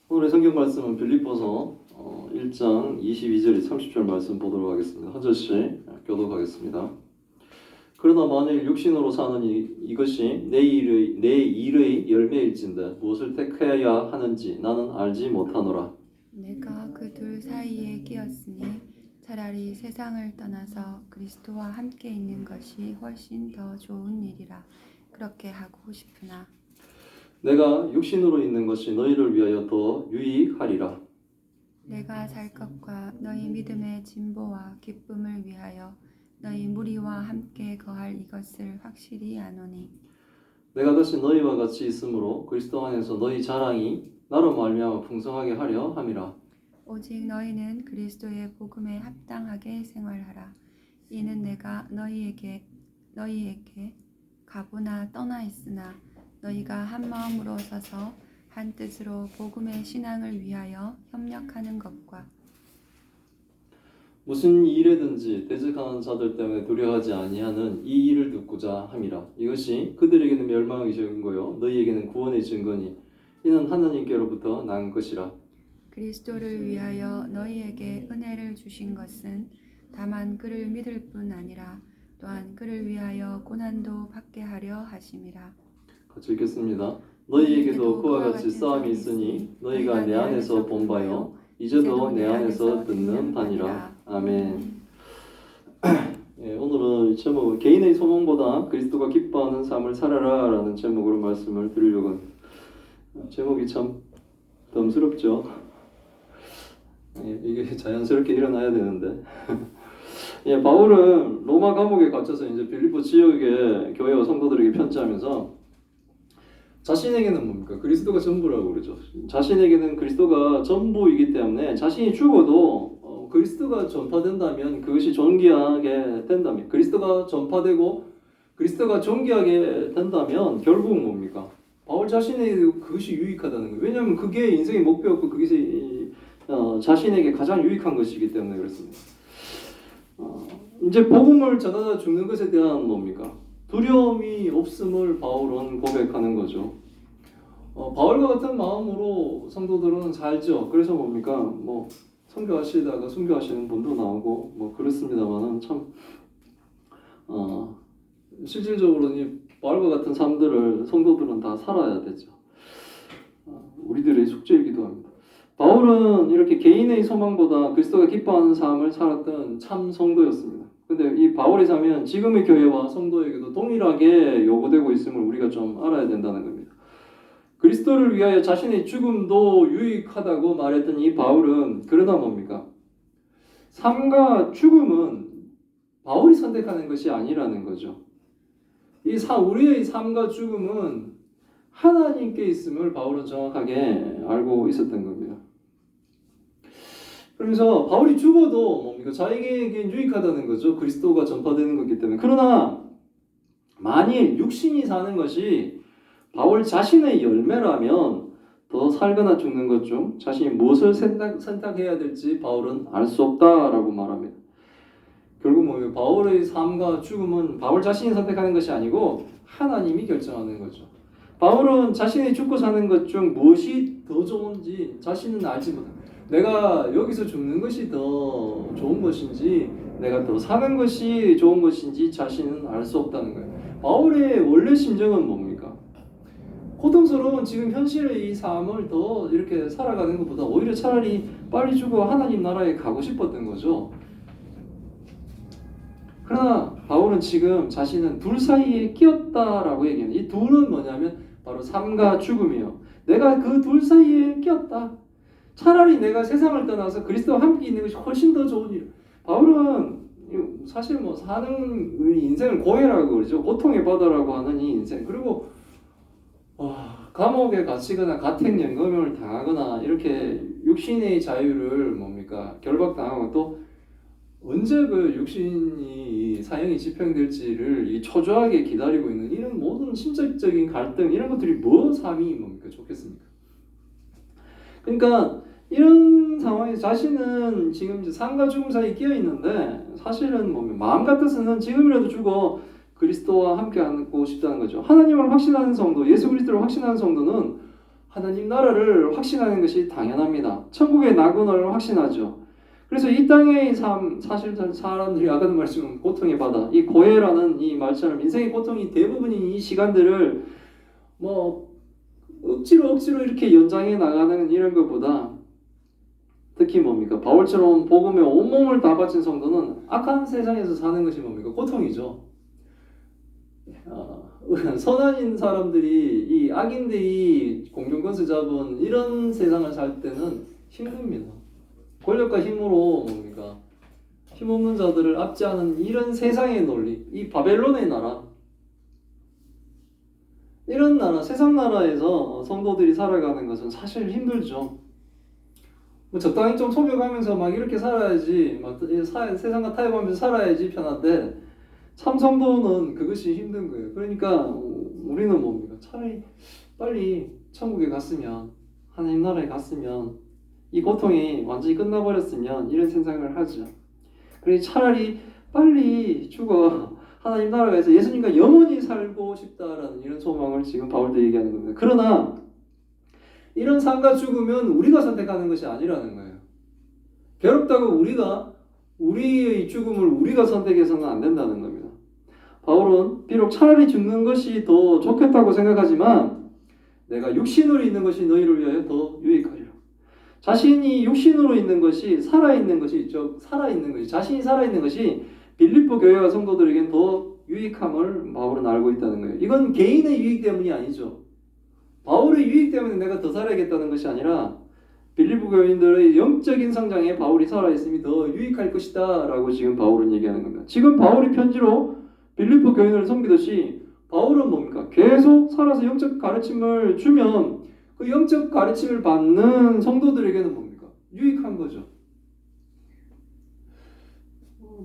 오늘의 성경 말씀은 빌립보서 1장 22절에 30절 말씀 보도록 하겠습니다. 한 절씩 교독하겠습니다. 그러나 만일 육신으로 사는 이것이 내 일의 열매일진데 무엇을 택해야 하는지 나는 알지 못하노라. 내가 그 둘 사이에 끼었으니 차라리 세상을 떠나서 그리스도와 함께 있는 것이 훨씬 더 좋은 일이라 그렇게 하고 싶으나 내가 육신으로 있는 것이 너희를 위하여 더 유익하리라. 내가 살 것과 너희 믿음의 진보와 기쁨을 위하여 너희 무리와 함께 거할 이것을 확실히 아노니 내가 다시 너희와 같이 있으므로 그리스도 안에서 너희 자랑이 나로 말미암아 풍성하게 하려 함이라. 오직 너희는 그리스도의 복음에 합당하게 생활하라. 이는 내가 너희에게 가보나 떠나 있으나 너희가 한 마음으로 서서 한 뜻으로 복음의 신앙을 위하여 협력하는 것과 무슨 일에든지 대적하는 자들 때문에 두려워하지 아니하는 이 일을 듣고자 함이라. 이것이 그들에게는 멸망의 증거요 너희에게는 구원의 증거니 이는 하나님께로부터 난 것이라. 그리스도를 위하여 너희에게 은혜를 주신 것은 다만 그를 믿을 뿐 아니라 또한 그를 위하여 고난도 받게 하려 하심이라. 같이 읽겠습니다. 너희에게도 그와 같이 싸움이 있으니 너희가 내 안에서 본 바요 이제도 내 안에서 듣는 바니라. 아멘. 예, 오늘은 제목 개인의 소망보다 그리스도가 기뻐하는 삶을 살아라 라는 제목으로 말씀을 드리려고 합니다. 제목이 참 덤스럽죠. 예, 이게 자연스럽게 일어나야 되는데 예, 바울은 로마 감옥에 갇혀서 이제 빌립보 지역의 교회와 성도들에게 편지하면서 자신에게는 뭡니까? 그리스도가 전부라고 그러죠. 자신에게는 그리스도가 전부이기 때문에 자신이 죽어도 그리스도가 전파된다면 그것이 존귀하게 된다면 그리스도가 전파되고 그리스도가 존귀하게 된다면 결국은 뭡니까? 바울 자신에게 그것이 유익하다는 거예요. 왜냐하면 그게 인생의 목표였고 그것이 자신에게 가장 유익한 것이기 때문에 그렇습니다. 이제 복음을 전하다 죽는 것에 대한 뭡니까? 두려움이 없음을 바울은 고백하는 거죠. 바울과 같은 마음으로 성도들은 살죠. 그래서 뭡니까? 뭐 선교하시다가 순교하시는 분도 나오고 뭐 그렇습니다만은 참 실질적으로는 이 바울과 같은 삶들을 성도들은 다 살아야 되죠. 우리들의 숙제이기도 합니다. 바울은 이렇게 개인의 소망보다 그리스도가 기뻐하는 삶을 살았던 참 성도였습니다. 근데 이 바울의 삶은 지금의 교회와 성도에게도 동일하게 요구되고 있음을 우리가 좀 알아야 된다는 겁니다. 그리스도를 위하여 자신의 죽음도 유익하다고 말했던 이 바울은 그러나 뭡니까? 삶과 죽음은 바울이 선택하는 것이 아니라는 거죠. 우리의 삶과 죽음은 하나님께 있음을 바울은 정확하게 알고 있었던 겁니다. 그러면서 바울이 죽어도 뭡니까? 자기에겐 유익하다는 거죠. 그리스도가 전파되는 거기 때문에. 그러나 만일 육신이 사는 것이 바울 자신의 열매라면 더 살거나 죽는 것 중 자신이 무엇을 선택해야 될지 바울은 알 수 없다라고 말합니다. 결국 뭐예요? 바울의 삶과 죽음은 바울 자신이 선택하는 것이 아니고 하나님이 결정하는 거죠. 바울은 자신이 죽고 사는 것 중 무엇이 더 좋은지 자신은 알지 못합니다. 내가 여기서 죽는 것이 더 좋은 것인지 내가 더 사는 것이 좋은 것인지 자신은 알 수 없다는 거예요. 바울의 원래 심정은 뭡니까? 고통스러운 지금 현실의 이 삶을 더 이렇게 살아가는 것보다 오히려 차라리 빨리 죽어 하나님 나라에 가고 싶었던 거죠. 그러나 바울은 지금 자신은 둘 사이에 끼었다라고 얘기해요. 이 둘은 뭐냐면 바로 삶과 죽음이에요. 내가 그 둘 사이에 끼었다. 차라리 내가 세상을 떠나서 그리스도와 함께 있는 것이 훨씬 더 좋은 일. 바울은 사실 뭐 사는 인생을 고해라고 그러죠. 고통의 바다라고 하는 이 인생. 그리고 감옥에 갇히거나 가택연금을 당하거나 이렇게 육신의 자유를 뭡니까 결박당하고 또 언제 그 육신이 사형이 집행될지를 초조하게 기다리고 있는 이런 모든 심적인 갈등 이런 것들이 삶이 뭡니까 좋겠습니까? 그러니까 이런 상황에서 자신은 지금 이제 삶과 죽음 사이에 끼어 있는데 사실은 마음 같아서는 지금이라도 죽어 그리스도와 함께 하고 싶다는 거죠. 하나님을 확신하는 성도, 예수 그리스도를 확신하는 성도는 하나님 나라를 확신하는 것이 당연합니다. 천국의 낙원을 확신하죠. 그래서 이 땅의 삶, 사실 사람들이 아까도 말씀한 고통의 바다, 이 고해라는 이 말처럼 인생의 고통이 대부분인 이 시간들을 뭐 억지로 이렇게 연장해 나가는 이런 것보다 특히 뭡니까? 바울처럼 복음에 온몸을 다 바친 성도는 악한 세상에서 사는 것이 뭡니까? 고통이죠. 선한인 사람들이 이 악인들이 공중권세 잡은 이런 세상을 살 때는 힘듭니다. 권력과 힘으로 뭡니까? 힘없는 자들을 압제하는 이런 세상의 논리, 이 바벨론의 나라, 이런 나라, 세상 나라에서 성도들이 살아가는 것은 사실 힘들죠. 뭐 적당히 좀 속여가면서 막 이렇게 살아야지, 막 세상과 타협하면서 살아야지 편한데 참 성도는 그것이 힘든 거예요. 그러니까 우리는 뭡니까? 차라리 빨리 천국에 갔으면, 하나님 나라에 갔으면, 이 고통이 완전히 끝나버렸으면 이런 생각을 하죠. 그래 차라리 빨리 죽어 하나님 나라에서 예수님과 영원히 살고 싶다라는 이런 소망을 지금 바울도 얘기하는 겁니다. 그러나 이런 삶과 죽으면 우리가 선택하는 것이 아니라는 거예요. 괴롭다고 우리의 죽음을 우리가 선택해서는 안 된다는 겁니다. 바울은 비록 차라리 죽는 것이 더 좋겠다고 생각하지만 내가 육신으로 있는 것이 너희를 위하여 더 유익하리라. 자신이 육신으로 있는 것이 살아있는 것이 자신이 살아있는 것이 빌립보 교회와 성도들에겐 더 유익함을 바울은 알고 있다는 거예요. 이건 개인의 유익 때문이 아니죠. 바울의 유익 때문에 내가 더 살아야겠다는 것이 아니라 빌립보 교인들의 영적인 성장에 바울이 살아있음이 더 유익할 것이다 라고 지금 바울은 얘기하는 겁니다. 지금 바울이 편지로 빌립보 교인을 섬기듯이 바울은 뭡니까? 계속 살아서 영적 가르침을 주면 그 영적 가르침을 받는 성도들에게는 뭡니까? 유익한 거죠.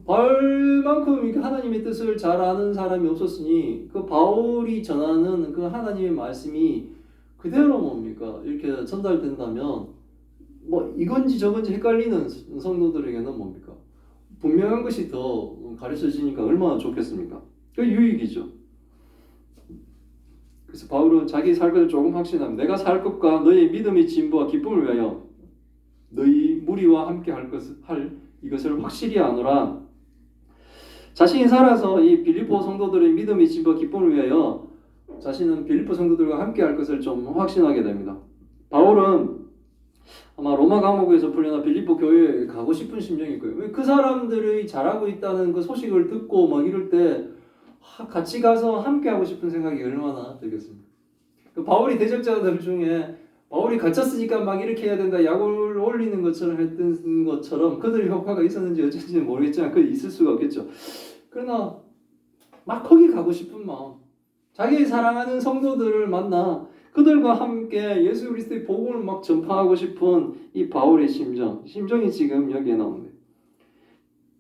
바울만큼 하나님의 뜻을 잘 아는 사람이 없었으니 그 바울이 전하는 그 하나님의 말씀이 그대로 뭡니까? 이렇게 전달된다면 뭐 이건지 저건지 헷갈리는 성도들에게는 뭡니까? 분명한 것이 더 가르쳐지니까 얼마나 좋겠습니까? 그 유익이죠. 그래서 바울은 자기 살 것을 조금 확신합니다. 내가 살 것과 너희 믿음의 진보와 기쁨을 위하여 너희 무리와 함께 할 이것을 확실히 아노라. 자신이 살아서 이 빌립보 성도들의 믿음의 진보와 기쁨을 위하여 자신은 빌립보 성도들과 함께 할 것을 좀 확신하게 됩니다. 바울은 아마 로마 감옥에서 풀려나 빌립보 교회에 가고 싶은 심정일 거예요. 그 사람들이 잘하고 있다는 그 소식을 듣고 막 이럴 때 같이 가서 함께 하고 싶은 생각이 얼마나 들겠습니까? 그 바울이 대적자들 중에 바울이 갇혔으니까 막 이렇게 해야 된다 약을 올리는 것처럼 했던 것처럼 그들의 효과가 있었는지 어쩐지는 모르겠지만 그 있을 수가 없겠죠. 그러나 막 거기 가고 싶은 마음, 자기 사랑하는 성도들을 만나 그들과 함께 예수 그리스도의 복음을 막 전파하고 싶은 이 바울의 심정이 지금 여기에 나옵니다.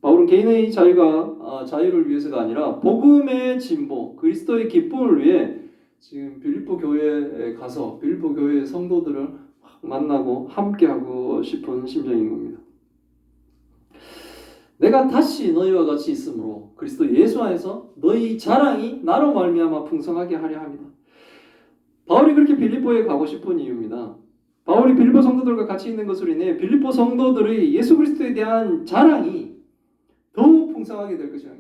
바울은 개인의 자유를 위해서가 아니라 복음의 진보, 그리스도의 기쁨을 위해 지금 빌립보 교회에 가서 빌립보 교회의 성도들을 만나고 함께하고 싶은 심정인 겁니다. 내가 다시 너희와 같이 있으므로 그리스도 예수 안에서 너희 자랑이 나로 말미암아 풍성하게 하려 합니다. 바울이 그렇게 빌립보에 가고 싶은 이유입니다. 바울이 빌립보 성도들과 같이 있는 것으로 인해 빌립보 성도들의 예수 그리스도에 대한 자랑이 더욱 풍성하게 될 것이라.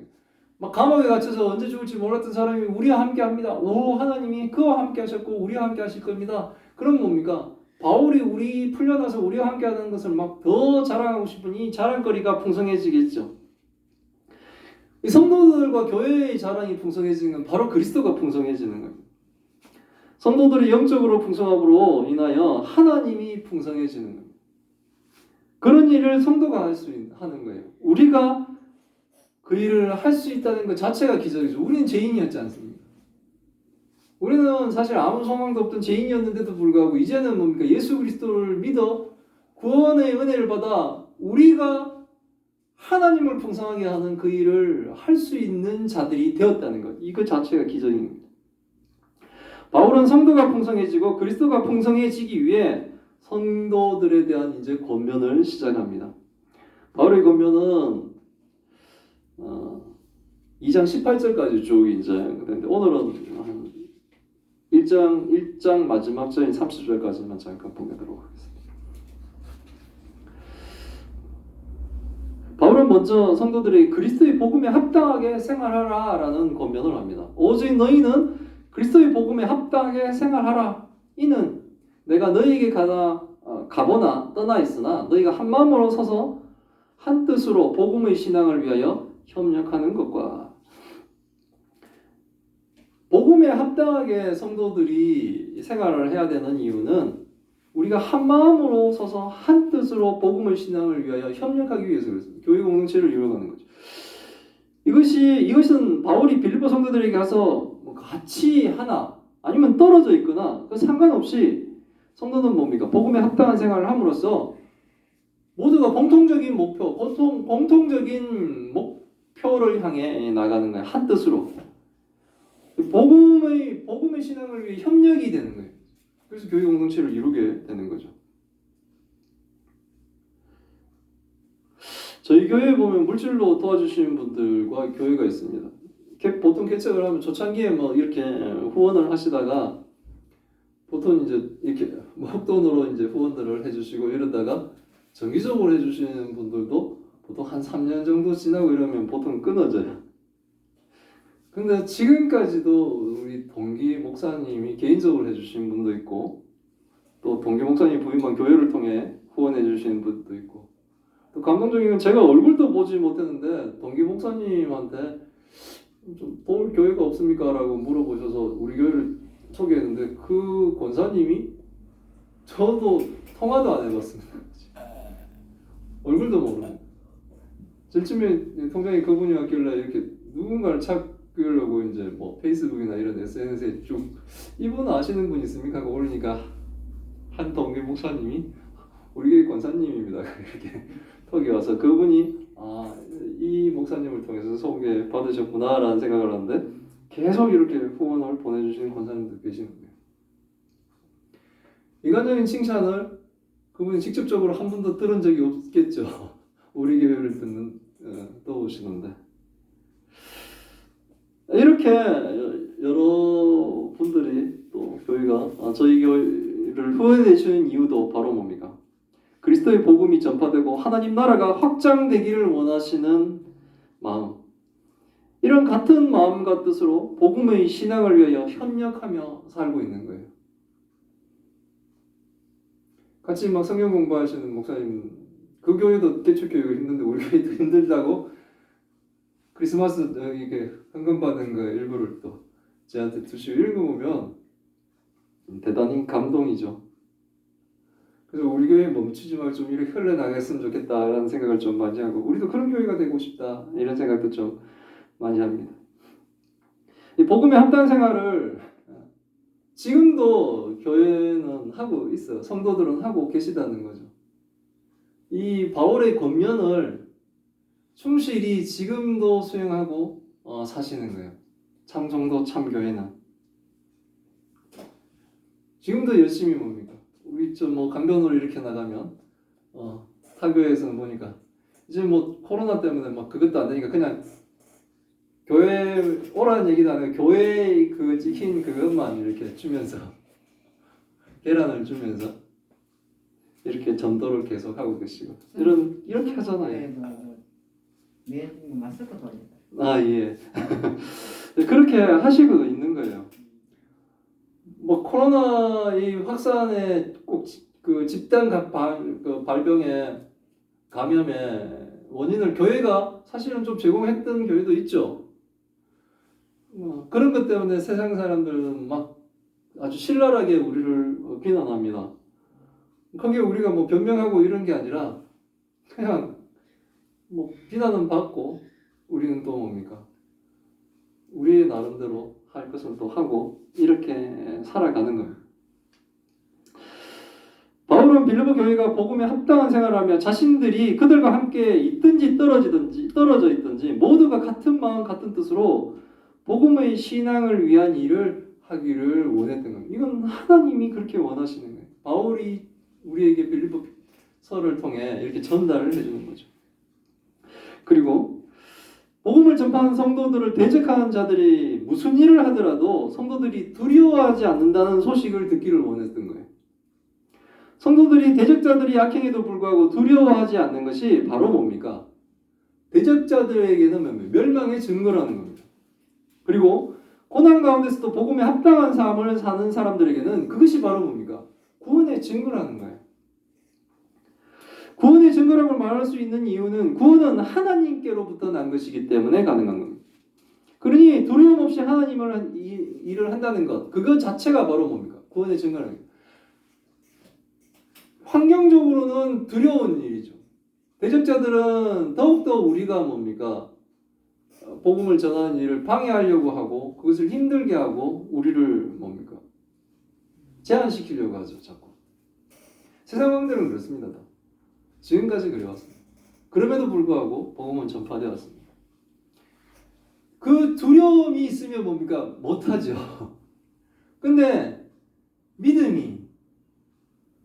막 감옥에 갇혀서 언제 죽을지 몰랐던 사람이 우리와 함께 합니다. 오, 하나님이 그와 함께 하셨고 우리와 함께 하실 겁니다. 그럼 뭡니까? 바울이 우리 풀려나서 우리와 함께 하는 것을 막 더 자랑하고 싶으니 자랑거리가 풍성해지겠죠. 이 성도들과 교회의 자랑이 풍성해지는 건 바로 그리스도가 풍성해지는 거예요. 성도들이 영적으로 풍성함으로 인하여 하나님이 풍성해지는 겁니다. 그런 일을 성도가 하는 거예요. 우리가 그 일을 할 수 있다는 것 자체가 기적이죠. 우리는 죄인이었지 않습니까? 우리는 사실 아무 소망도 없던 죄인이었는데도 불구하고 이제는 뭡니까? 예수 그리스도를 믿어 구원의 은혜를 받아 우리가 하나님을 풍성하게 하는 그 일을 할 수 있는 자들이 되었다는 것. 이거 자체가 기적입니다. 바울은 성도가 풍성해지고 그리스도가 풍성해지기 위해 성도들에 대한 이제 권면을 시작합니다. 바울의 권면은 2장 18절까지 쭉 이제 그런데 오늘은 1장 마지막 절인 30절까지만 잠깐 보도록 하겠습니다. 바울은 먼저 성도들이 그리스도의 복음에 합당하게 생활하라 라는 권면을 합니다. 오직 너희는 그리스도의 복음에 합당하게 생활하라. 이는 내가 너희에게 가보나 떠나 있으나 너희가 한 마음으로 서서 한 뜻으로 복음의 신앙을 위하여 협력하는 것과, 복음에 합당하게 성도들이 생활을 해야 되는 이유는 우리가 한 마음으로 서서 한 뜻으로 복음의 신앙을 위하여 협력하기 위해서 그렇습니다. 교회 공동체를 이루어가는 거죠. 이것은 바울이 빌립보 성도들에게 가서 같이 하나 아니면 떨어져 있거나 그 상관없이 성도는 뭡니까? 복음에 합당한 생활을 함으로써 모두가 공통적인 목표를 향해 나가는 거예요. 한 뜻으로. 복음의 신앙을 위해 협력이 되는 거예요. 그래서 교회 공동체를 이루게 되는 거죠. 저희 교회에 보면 물질로 도와주시는 분들과 교회가 있습니다. 보통 개척을 하면 초창기에 이렇게 후원을 하시다가 보통 이제 이렇게 목돈으로 이제 후원들을 해주시고 이러다가 정기적으로 해주시는 분들도 보통 한 3년 정도 지나고 이러면 보통 끊어져요. 근데 지금까지도 우리 동기 목사님이 개인적으로 해주신 분도 있고, 또 동기 목사님 부임한 교회를 통해 후원해 주시는 분도 있고, 또 감동적인 건 제가 얼굴도 보지 못했는데 동기 목사님한테 좀 도울 교회가 없습니까? 라고 물어보셔서 우리 교회를 소개했는데 그 권사님이 저도 통화도 안 해봤습니다. 얼굴도 모르고. 제쯤에 통장에 그분이 왔길래 이렇게 누군가를 찾으려고 이제 페이스북이나 이런 SNS에 쭉 이분 아시는 분 있습니까? 하고 올리니까 한 동기 목사님이 우리 교회 권사님입니다. 이렇게 톡이 와서 그분이 이 목사님을 통해서 소개 받으셨구나라는 생각을 하는데 계속 이렇게 후원을 보내주시는 권사님도 계시는 거예요. 인간적인 칭찬을 그분이 직접적으로 한 번도 들은 적이 없겠죠. 우리 교회를 떠오시는데 이렇게 여러 분들이 또 교회가 저희 교회를 후원해 주는 이유도 바로 뭡니까? 그리스도의 복음이 전파되고 하나님 나라가 확장되기를 원하시는 마음, 이런 같은 마음과 뜻으로 복음의 신앙을 위하여 협력하며 살고 있는 거예요. 같이 성경 공부하시는 목사님, 그 교회도 개척교육이 힘든데 우리 교회도 힘들다고 크리스마스 이렇게 헌금 받은 거 일부를 또 저한테 주시고 읽어보면 대단히 감동이죠. 그래서 우리 교회 멈추지 말고 좀 이렇게 흘러나갔으면 좋겠다라는 생각을 좀 많이 하고, 우리도 그런 교회가 되고 싶다 이런 생각도 좀 많이 합니다. 이 복음의 합당 생활을 지금도 교회는 하고 있어요. 성도들은 하고 계시다는 거죠. 이 바울의 권면을 충실히 지금도 수행하고 사시는 거예요. 참성도 참교회는 지금도 열심히 뭡니까? 우리 강변으로 이렇게 나가면 타교에서는 보니까 이제 코로나 때문에 그것도 안 되니까 그냥 교회 오라는 얘기도 안 하고 교회 그 찍힌 그것만 이렇게 주면서 계란을 주면서 이렇게 전도를 계속 하고 계시고 이렇게 하잖아요. 마스크도 아니다. 예. 그렇게 하시고 있는 거예요. 코로나 이 확산의 꼭 그 집단 발병의 감염의 원인을 교회가 사실은 좀 제공했던 교회도 있죠. 그런 것 때문에 세상 사람들은 아주 신랄하게 우리를 비난합니다. 거기에 우리가 변명하고 이런 게 아니라 그냥 비난은 받고 우리는 또 뭡니까? 우리의 나름대로 할 것을 또 하고 이렇게 살아가는 겁니다. 바울은 빌립보 교회가 복음에 합당한 생활을 하며 자신들이 그들과 함께 있든지 떨어져 있든지 모두가 같은 마음 같은 뜻으로 복음의 신앙을 위한 일을 하기를 원했던 겁니다. 이건 하나님이 그렇게 원하시는 거예요. 바울이 우리에게 빌립보서를 통해 이렇게 전달을 해주는 거죠. 그리고 복음을 전파하는 성도들을 대적하는 자들이 무슨 일을 하더라도 성도들이 두려워하지 않는다는 소식을 듣기를 원했던 거예요. 성도들이 대적자들이 약행에도 불구하고 두려워하지 않는 것이 바로 뭡니까? 대적자들에게는 멸망의 증거라는 겁니다. 그리고 고난 가운데서도 복음에 합당한 삶을 사는 사람들에게는 그것이 바로 뭡니까? 구원의 증거라는 거예요. 구원의 증거라고 말할 수 있는 이유는 구원은 하나님께로부터 난 것이기 때문에 가능한 겁니다. 그러니 두려움 없이 하나님을 일을 한다는 것, 그것 자체가 바로 뭡니까? 구원의 증거라는 거예요. 환경적으로는 두려운 일이죠. 대적자들은 더욱더 우리가 뭡니까? 복음을 전하는 일을 방해하려고 하고 그것을 힘들게 하고 우리를 뭡니까? 제한시키려고 하죠. 자꾸. 세상 왕들은 그렇습니다. 지금까지 그래왔습니다. 그럼에도 불구하고 복음은 전파되어 왔습니다. 그 두려움이 있으면 뭡니까? 못하죠. 근데 믿음이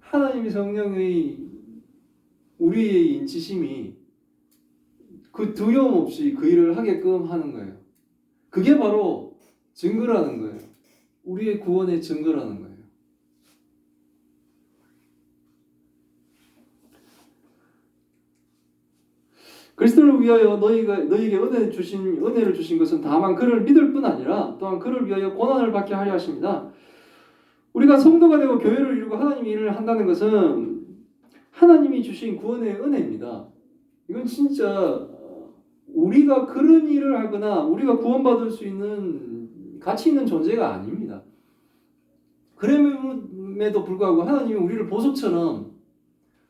하나님의 성령의 우리의 인치심이 그 두려움 없이 그 일을 하게끔 하는 거예요. 그게 바로 증거라는 거예요. 우리의 구원의 증거라는 거예요. 그리스도를 위하여 너희에게 은혜를 주신 것은 다만 그를 믿을 뿐 아니라 또한 그를 위하여 고난을 받게 하려 하십니다. 우리가 성도가 되고 교회를 이루고 하나님의 일을 한다는 것은 하나님이 주신 구원의 은혜입니다. 이건 진짜 우리가 그런 일을 하거나 우리가 구원받을 수 있는 가치 있는 존재가 아닙니다. 그럼에도 불구하고 하나님이 우리를 보석처럼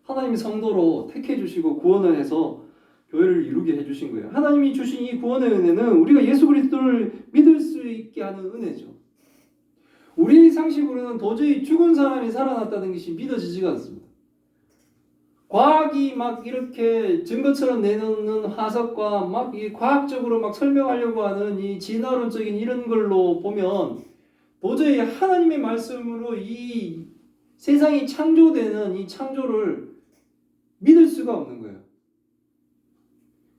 하나님이 성도로 택해 주시고 구원을 해서 교회를 이루게 해주신 거예요. 하나님이 주신 이 구원의 은혜는 우리가 예수 그리스도를 믿을 수 있게 하는 은혜죠. 우리 상식으로는 도저히 죽은 사람이 살아났다는 것이 믿어지지가 않습니다. 과학이 막 이렇게 증거처럼 내놓는 화석과 막 이 과학적으로 막 설명하려고 하는 이 진화론적인 이런 걸로 보면 도저히 하나님의 말씀으로 이 세상이 창조되는 이 창조를 믿을 수가 없는 거예요.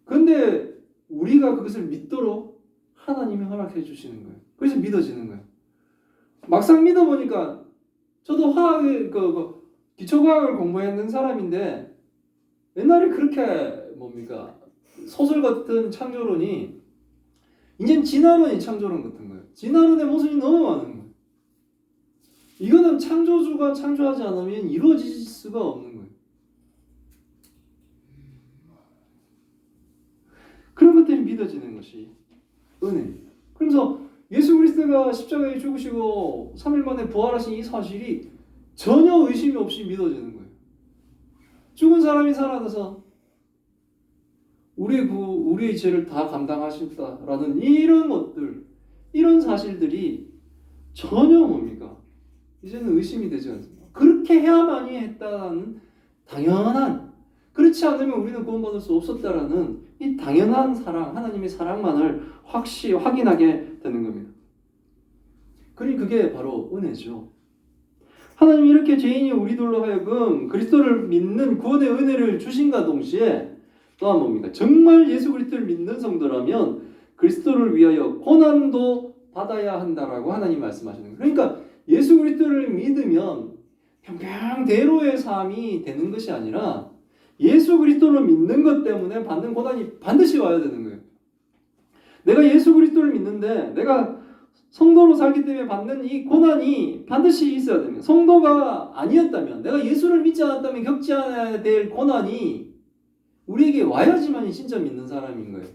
그런데 우리가 그것을 믿도록 하나님이 허락해 주시는 거예요. 그래서 믿어지는 거예요. 막상 믿어보니까 저도 화학의 기초과학을 공부했는 사람인데 옛날에 그렇게 뭡니까 소설 같은 창조론이 이젠 진화론이 창조론 같은 거예요. 진화론의 모순이 너무 많은 거예요. 이거는 창조주가 창조하지 않으면 이루어질 수가 없는 거예요. 그런 것들이 믿어지는 것이 은혜입니다. 그래서 예수 그리스도가 십자가에 죽으시고 3일 만에 부활하신 이 사실이 전혀 의심이 없이 믿어지는 거예요. 죽은 사람이 살아나서 우리의 죄를 다 감당하셨다라는 이런 것들, 이런 사실들이 전혀 뭡니까? 이제는 의심이 되지 않습니다. 그렇게 해야만이 했다는 당연한, 그렇지 않으면 우리는 구원받을 수 없었다라는 이 당연한 사랑, 하나님의 사랑만을 확인하게 되는 겁니다. 그러니 그게 바로 은혜죠. 하나님이 이렇게 죄인이 우리들로 하여금 그리스도를 믿는 구원의 은혜를 주신과 동시에 또한 뭡니까? 정말 예수 그리스도를 믿는 성도라면 그리스도를 위하여 고난도 받아야 한다라고 하나님 말씀하시는 거예요. 그러니까 예수 그리스도를 믿으면 평평대로의 삶이 되는 것이 아니라 예수 그리스도를 믿는 것 때문에 받는 고난이 반드시 와야 되는 거예요. 내가 예수 그리스도를 믿는데 내가 성도로 살기 때문에 받는 이 고난이 반드시 있어야 됩니다. 성도가 아니었다면, 내가 예수를 믿지 않았다면 겪지 않아야 될 고난이 우리에게 와야지만이 진짜 믿는 사람인 거예요.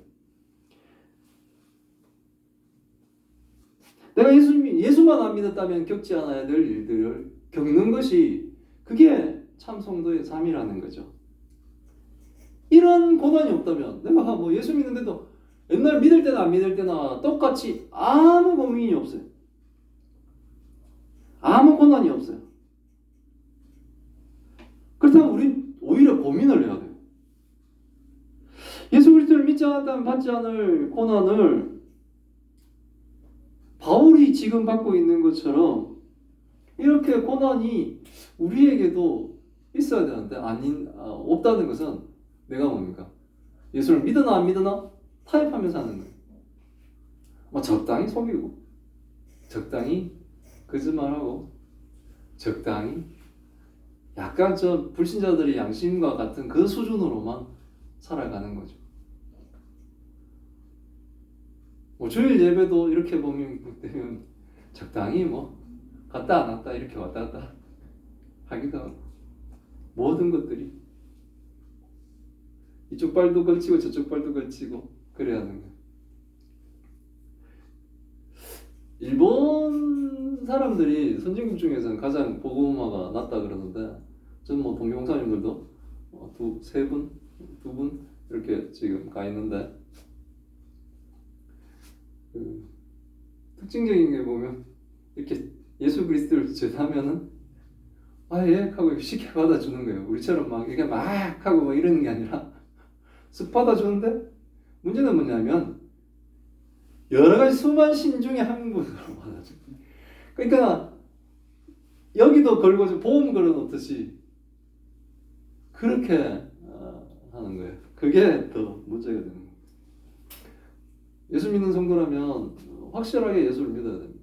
내가 예수만 안 믿었다면 겪지 않아야 될 일들을 겪는 것이 그게 참 성도의 삶이라는 거죠. 이런 고난이 없다면 내가 뭐 예수 믿는데도 옛날 믿을 때나 안 믿을 때나 똑같이 아무 고민이 없어요. 아무 고난이 없어요. 그렇다면 우린 오히려 고민을 해야 돼요. 예수 그리스도를 믿지 않았다면 받지 않을 고난을 바울이 지금 받고 있는 것처럼 이렇게 고난이 우리에게도 있어야 되는데 없다는 것은 내가 뭡니까? 예수를 믿으나 안 믿으나 타협하면서 하는 거예요. 뭐 적당히 속이고 적당히 거짓말하고 적당히 약간 저 불신자들의 양심과 같은 그 수준으로만 살아가는 거죠. 뭐 주일 예배도 이렇게 보면 적당히 뭐 갔다 안 왔다 이렇게 왔다 갔다 하기도 하고 모든 것들이 이쪽 발도 걸치고 저쪽 발도 걸치고 그래야 하는 거예요. 일본 사람들이 선진국 중에서는 가장 복음화가 낮다 그러는데 저는 뭐 동교목사님들도 두 분 이렇게 지금 가 있는데 그 특징적인 게 보면 이렇게 예수 그리스도를 제사하면은 예 하고 쉽게 받아주는 거예요. 우리처럼 막 이게 막 하고 막 이러는 게 아니라 쓱 받아주는데 문제는 뭐냐면 여러 가지 수많은 신 중에 한 분으로 받아줘. 그러니까 여기도 걸고 보험 걸어놓듯이 그렇게 하는 거예요. 그게 더 문제가 되는 거예요. 예수 믿는 성도라면 확실하게 예수를 믿어야 됩니다.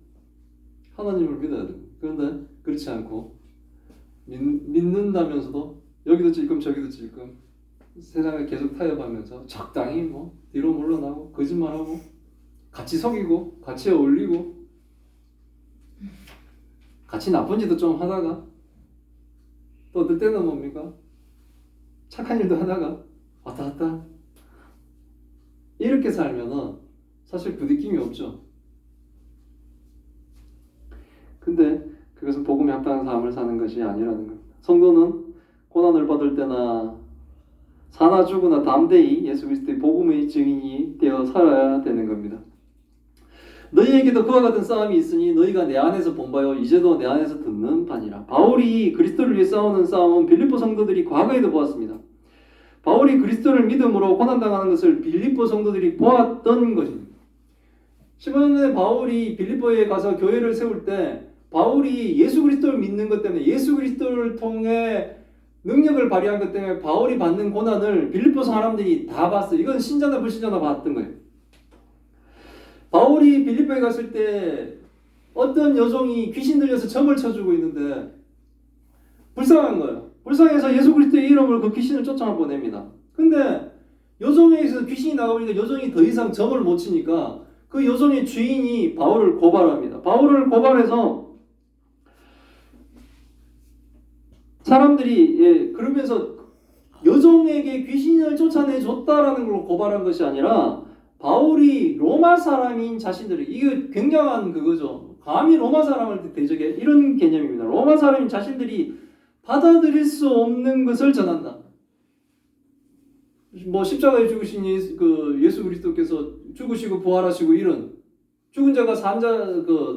하나님을 믿어야 됩니다. 그런데 그렇지 않고 믿는다면서도 여기도 찔끔 저기도 찔끔 세상을 계속 타협하면서 적당히 뭐 뒤로 물러나고 거짓말하고 같이 속이고 같이 어울리고 같이 나쁜 짓도 좀 하다가 또 어떨 때는 뭡니까? 착한 일도 하다가 왔다 갔다 이렇게 살면은 사실 부딪힘이 없죠. 근데 그것은 복음에 합당한 삶을 사는 것이 아니라는 겁니다. 성도는 고난을 받을 때나 사나 죽으나 담대히 예수 그리스도의 복음의 증인이 되어 살아야 되는 겁니다. 너희에게도 그와 같은 싸움이 있으니 너희가 내 안에서 본 바요 이제도 내 안에서 듣는 바니라. 바울이 그리스도를 위해 싸우는 싸움은 빌립보 성도들이 과거에도 보았습니다. 바울이 그리스도를 믿음으로 고난당하는 것을 빌립보 성도들이 보았던 것입니다. 15년에 바울이 빌립보에 가서 교회를 세울 때 바울이 예수 그리스도를 믿는 것 때문에 예수 그리스도를 통해 능력을 발휘한 것 때문에 바울이 받는 고난을 빌립보 사람들이 다 봤어요. 이건 신자나 불신자나 봤던 거예요. 바울이 빌립보에 갔을 때 어떤 여종이 귀신 들려서 점을 쳐주고 있는데 불쌍한 거예요. 불쌍해서 예수 그리스도의 이름으로 그 귀신을 쫓아보냅니다. 근데 여종에게서 귀신이 나가보니까 여종이 더 이상 점을 못 치니까 그 여종의 주인이 바울을 고발합니다. 바울을 고발해서 사람들이 그러면서 여종에게 귀신을 쫓아내줬다라는 걸 고발한 것이 아니라 바울이 로마 사람인 자신들이 이거 굉장한 그거죠. 감히 로마 사람을 대적해 이런 개념입니다. 로마 사람인 자신들이 받아들일 수 없는 것을 전한다. 뭐 십자가에 죽으신 예수 그리스도께서 죽으시고 부활하시고 이런 죽은 자가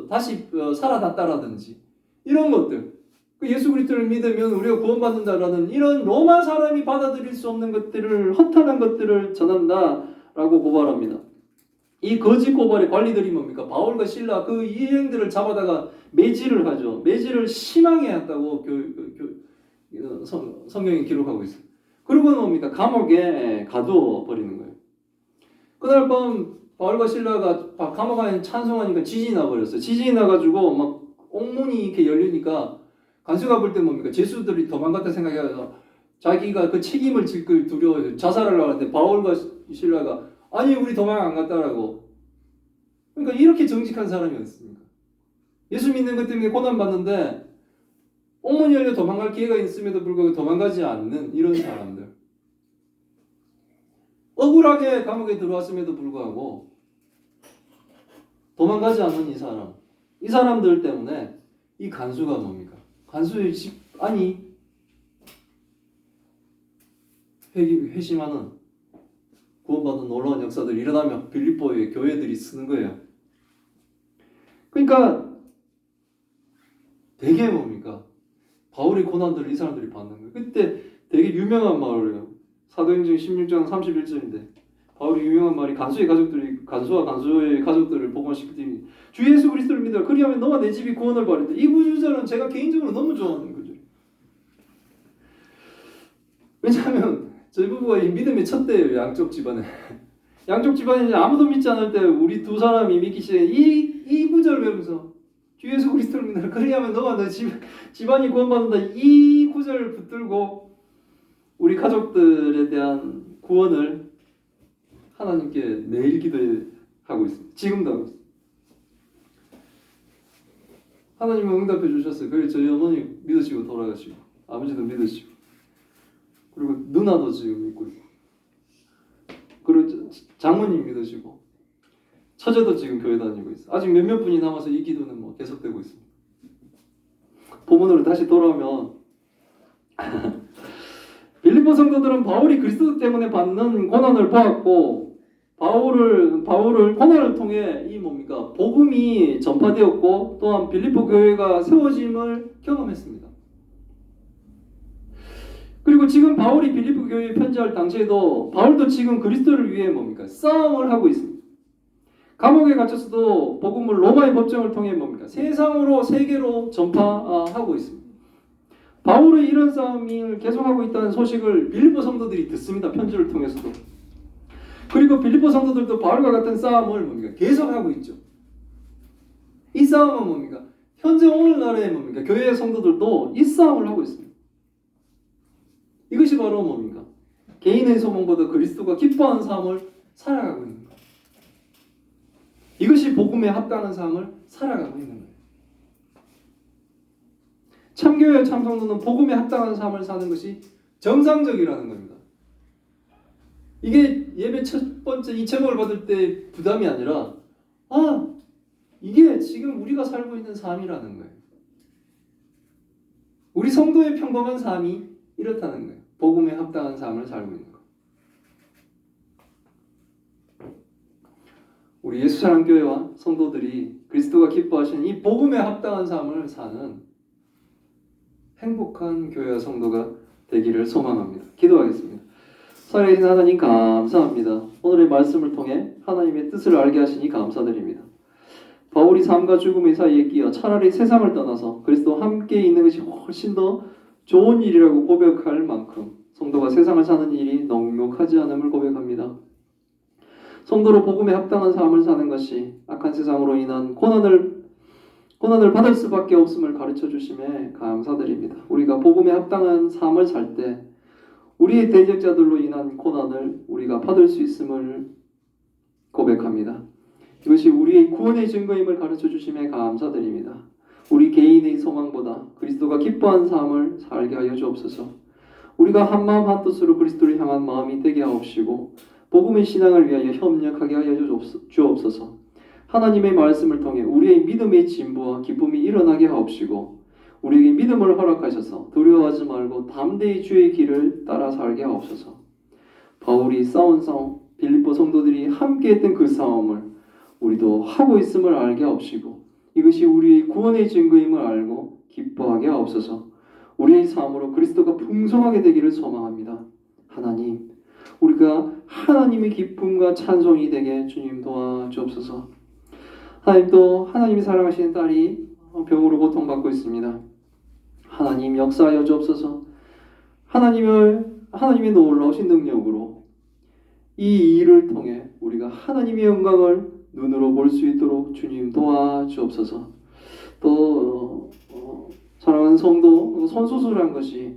다시 살아났다라든지 이런 것들. 그 예수 그리스도를 믿으면 우리가 구원받는다라는 이런 로마 사람이 받아들일 수 없는 것들을 허탄한 것들을 전한다라고 고발합니다. 이 거짓 고발의 관리들이 뭡니까? 바울과 실라 그 일행들을 잡아다가 매질을 하죠. 매질을 심하게 했다고 성경이 기록하고 있어요. 그리고 뭡니까? 감옥에 가두어 버리는 거예요. 그날 밤 바울과 실라가 감옥 안에 찬송하니까 지진이 나버렸어요. 지진이 나가지고 막 옥문이 이렇게 열리니까 간수가 볼 때 뭡니까? 죄수들이 도망갔다 생각해서 자기가 그 책임을 질 걸 두려워해서 자살하려고 하는데 바울과 실라가 아니 우리 도망 안 갔다라고. 그러니까 이렇게 정직한 사람이었습니까? 예수 믿는 것 때문에 고난받는데 옥문이 열려 도망갈 기회가 있음에도 불구하고 도망가지 않는 이런 사람들. 억울하게 감옥에 들어왔음에도 불구하고 도망가지 않는 이 사람. 이 사람들 때문에 이 간수가 뭡니까? 간수의 집안이 회심하는 구원받은 놀라운 역사들이 일어나며 빌립보의 교회들이 쓰는 거예요. 그러니까 되게 뭡니까? 바울의 고난들을 이 사람들이 받는 거예요. 그때 되게 유명한 말이에요. 사도행전 16장 31절인데 바울이 유명한 말이 간수와 간수의 가족들을 복음시킬 때 주 예수 그리스도를 믿어라. 그리하면 너와 내 집이 구원을 받는다. 이 구절은 제가 개인적으로 너무 좋아하는 거죠. 왜냐하면 저희 부부가 이 믿음의 첫 대예요. 양쪽 집안에. 양쪽 집안이 아무도 믿지 않을 때 우리 두 사람이 믿기 시작해. 이 구절을 외우면서 주 예수 그리스도를 믿는 그리하면 너와 너 집안이 구원받는다. 이 구절을 붙들고 우리 가족들에 대한 구원을 하나님께 매일 기도하고 있습니다. 지금도 하고 있습니다. 하나님은 응답해 주셨어요. 그래서 저희 어머니 믿으시고 돌아가시고 아버지도 믿으시고 그리고 누나도 지금 믿고 있고 그리고 장모님 믿으시고 처제도 지금 교회 다니고 있어. 아직 몇몇 분이 남아서 이 기도는 뭐 계속되고 있습니다. 본문으로 다시 돌아오면 빌립보 성도들은 바울이 그리스도 때문에 받는 고난을 보았고 바울을 고난을 통해 이 뭡니까? 복음이 전파되었고 또한 빌립보 교회가 세워짐을 경험했습니다. 그리고 지금 바울이 빌립보 교회에 편지할 당시에도 바울도 지금 그리스도를 위해 뭡니까? 싸움을 하고 있습니다. 감옥에 갇혔어도 복음을 로마의 법정을 통해 뭡니까? 세계로 전파하고 있습니다. 바울의 이런 싸움을 계속하고 있다는 소식을 빌립보 성도들이 듣습니다. 편지를 통해서도. 그리고 빌립보 성도들도 바울과 같은 싸움을 뭡니까? 계속하고 있죠. 이 싸움은 뭡니까? 현재 오늘날의 뭡니까? 교회 성도들도 이 싸움을 하고 있습니다. 이것이 바로 뭡니까? 개인의 소망보다 그리스도가 기뻐하는 삶을 살아가고 있는 거예요. 이것이 복음에 합당한 삶을 살아가고 있는 거예요. 참교회 참성도는 복음에 합당한 삶을 사는 것이 정상적이라는 겁니다. 이게 예배 첫 번째 이 제목을 받을 때 부담이 아니라 이게 지금 우리가 살고 있는 삶이라는 거예요. 우리 성도의 평범한 삶이 이렇다는 거예요. 복음에 합당한 삶을 살고 있는 거. 우리 예수사랑교회와 성도들이 그리스도가 기뻐하시는 이 복음에 합당한 삶을 사는 행복한 교회와 성도가 되기를 소망합니다. 기도하겠습니다. 살아계신 하나님 감사합니다. 오늘의 말씀을 통해 하나님의 뜻을 알게 하시니 감사드립니다. 바울이 삶과 죽음의 사이에 끼어 차라리 세상을 떠나서 그리스도와 함께 있는 것이 훨씬 더 좋은 일이라고 고백할 만큼 성도가 세상을 사는 일이 넉넉하지 않음을 고백합니다. 성도로 복음에 합당한 삶을 사는 것이 악한 세상으로 인한 고난을 받을 수밖에 없음을 가르쳐 주심에 감사드립니다. 우리가 복음에 합당한 삶을 살 때 우리의 대적자들로 인한 고난을 우리가 받을 수 있음을 고백합니다. 이것이 우리의 구원의 증거임을 가르쳐 주심에 감사드립니다. 우리 개인의 소망보다 그리스도가 기뻐하는 삶을 살게 하여 주옵소서. 우리가 한마음 한뜻으로 그리스도를 향한 마음이 되게 하옵시고 복음의 신앙을 위하여 협력하게 하여 주옵소서. 하나님의 말씀을 통해 우리의 믿음의 진보와 기쁨이 일어나게 하옵시고 우리에게 믿음을 허락하셔서 두려워하지 말고 담대히 주의 길을 따라 살게 하옵소서. 바울이 싸운 싸움, 빌립보 성도들이 함께했던 그 싸움을 우리도 하고 있음을 알게 하옵시고 이것이 우리의 구원의 증거임을 알고 기뻐하게 하옵소서. 우리의 삶으로 그리스도가 풍성하게 되기를 소망합니다. 하나님, 우리가 하나님의 기쁨과 찬송이 되게 주님 도와주옵소서. 하나님도 하나님이 사랑하시는 딸이 병으로 고통받고 있습니다. 하나님 역사하여 주옵소서. 하나님의 놀라우신 능력으로 이 일을 통해 우리가 하나님의 영광을 눈으로 볼 수 있도록 주님 도와주옵소서. 또 사랑하는 성도 손수술한 것이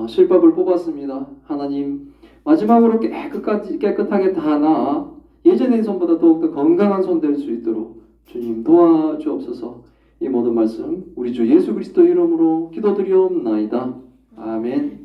실밥을 뽑았습니다. 하나님 마지막으로 깨끗하게 다 나아 예전의 손보다 더욱더 건강한 손 될 수 있도록 주님 도와주옵소서. 이 모든 말씀 우리 주 예수 그리스도 이름으로 기도드리옵나이다. 아멘.